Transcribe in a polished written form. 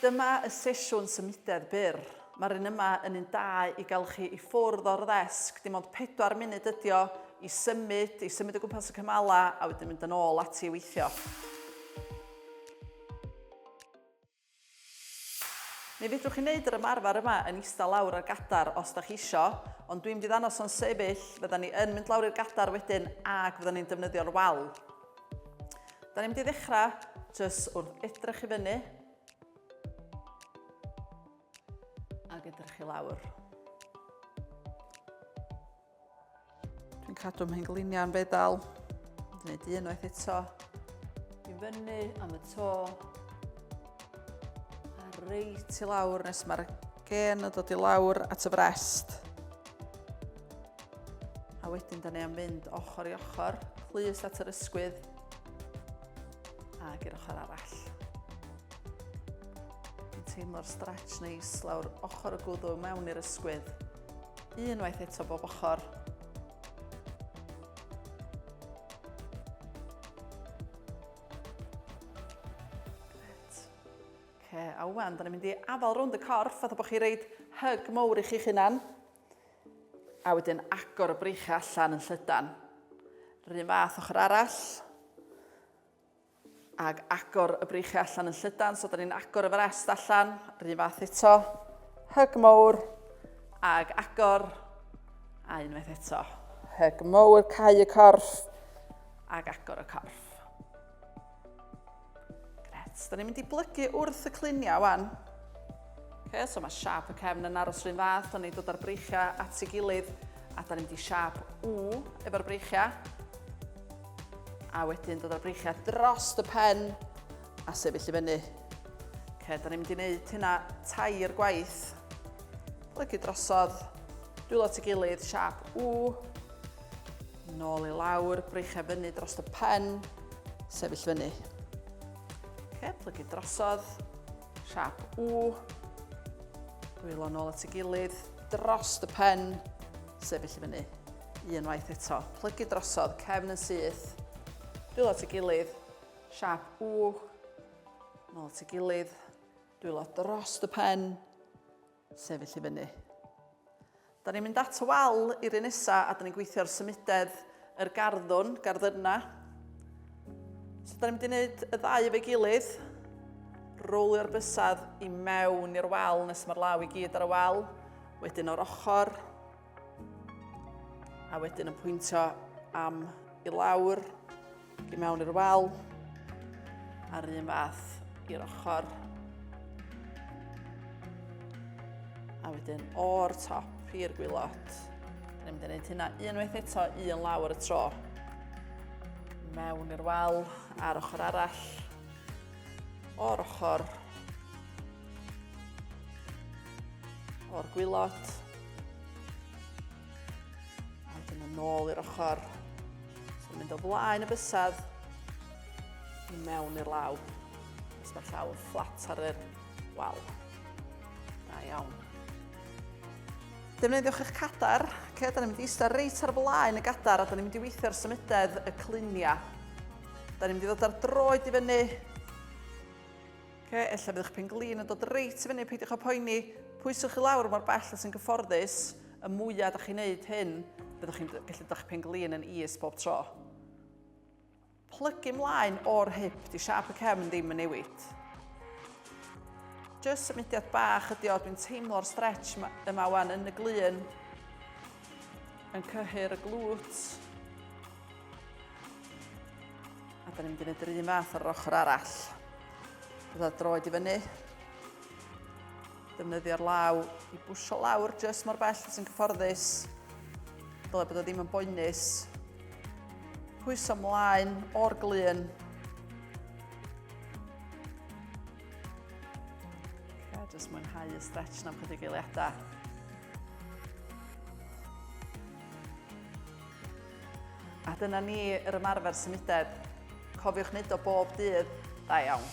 Dyma y sesiwn symudedd byr. Mae'r un yma yn un da i gael chi i ffwrdd o'r ddesg. Dim ond 4 munud ydi o i symud o gwmpas y cymala a wedyn mynd yn ôl ati i weithio. Mi fedrwch chi wneud yr ymarfer yma yn eistedd lawr ar gadar os da chi isio, ond dwi'n mynd i ddangos o'n sefyll, fydda ni yn mynd lawr i'r gadar wedyn ac fydda ni'n defnyddio'r wal. Da ni'n mynd i ddechrau jyst wrth edrych i fyny ac edrych i lawr. Dwi'n cadw mhen gliniau'n fedal, gwneud unwaith eto, i fyny am y to, a reit i lawr nes mae'r gen yn dod i lawr at y frest. A wedyn da ni am fynd ochr i ochr, clust at yr ysgwydd, ac i'r ochr arall. Teimlo'r stretch neis lawr ochr y gwddw mewn i'r ysgwydd. Unwaith eto bob ochr. Gret. A wan, da ni'n mynd i afal rownd y corff, fatha bod chi'n reid hyg mowr i chi'ch hunan. A wedyn agor y breichiau allan yn llydan. R'un fath ochr arall. Ag agor y breichiau allan yn llydan, so da ni'n agor y frest allan, r'un fath eto, hyg mowr, ag agor, a unwaith eto, hyg mowr, cau y corff, ag agor y corff. Gret, da ni'n mynd i blygu wrth y cluniau wan. So mae siap y cefn yn aros r'un fath, da ni'n dod â'r breichiau at ei gilydd, a da ni'n mynd i siap W efo'r breichiau. A wedyn dod â'r breichiau dros y pen a sefyll i fyny. Da ni'n mynd i wneud hynna 3 gwaith. Plygu drosodd, dwylo at ei gilydd, siap W, nôl i lawr, breichiau fyny dros y pen, sefyll fyny. Plygu drosodd, siap W, dwylo nôl at ei gilydd, dros y pen, sefyll i fyny. Unwaith eto, plygu drosodd, cefn yn syth, dwylo at ei gilydd, siap W, nôl at ei gilydd, dwylo dros y pen, sefyll i fyny. Da ni'n mynd at y wal i'r un nesa a da ni'n gweithio'r symudedd yr garddyna. So da ni'n mynd i wneud y ddau efo'i gilydd, rowlio'r bysedd i mewn i'r wal nes mae'r law i gyd ar y wal, wedyn o'r ochr, a wedyn yn pwyntio am i lawr, i mewn i'r wal, a'r un fath i'r ochr. A wedyn o'r top i'r gwylod. Ni'n mynd i wneud hynna unwaith eto, un lawr y tro. Mewn i'r wal, a'r ochr arall, o'r ochr, o'r gwylod, a wedyn yn ôl i'r ochr. So mynd o blaen y bysedd i mewn i'r law. Os mae'r llaw yn fflat ar yr wal. Da iawn. Defnyddiwch eich cadar. Da ni'n mynd i eistedd reit ar blaen y gadar a da ni'n mynd i weithio'r symudedd y cluniau. Da ni'n mynd i ddod ar droed i fyny. Ella fydd eich penglin yn dod reit i fyny, peidiwch o poeni. Pwyswch i lawr mor bell as yn gyfforddus, y mwyaf da chi'n neud hyn, byddwch chi'n gallu dod eich penglin yn is bob tro. Plygu mlaen o'r hip, di siap y cefn ddim yn newid. Jyst symudiad bach ydi o, dwi'n teimlo'r stretch yma wan yn y glun, yn cyhyr y glwt. A da ni'n mynd i wneud yr un fath ar yr ochr arall. Bydd droed i fyny. Defnyddio'r law i bwsio lawr jyst mor bell as yn gyfforddus. Dyle bod o ddim yn boenus. Pwyso ymlaen o'r glun. Jyst mwynhau y stretch na'n chydig eiliadau. A dyna ni yr ymarfer symudedd. Cofiwch wneud o bob dydd. Da iawn.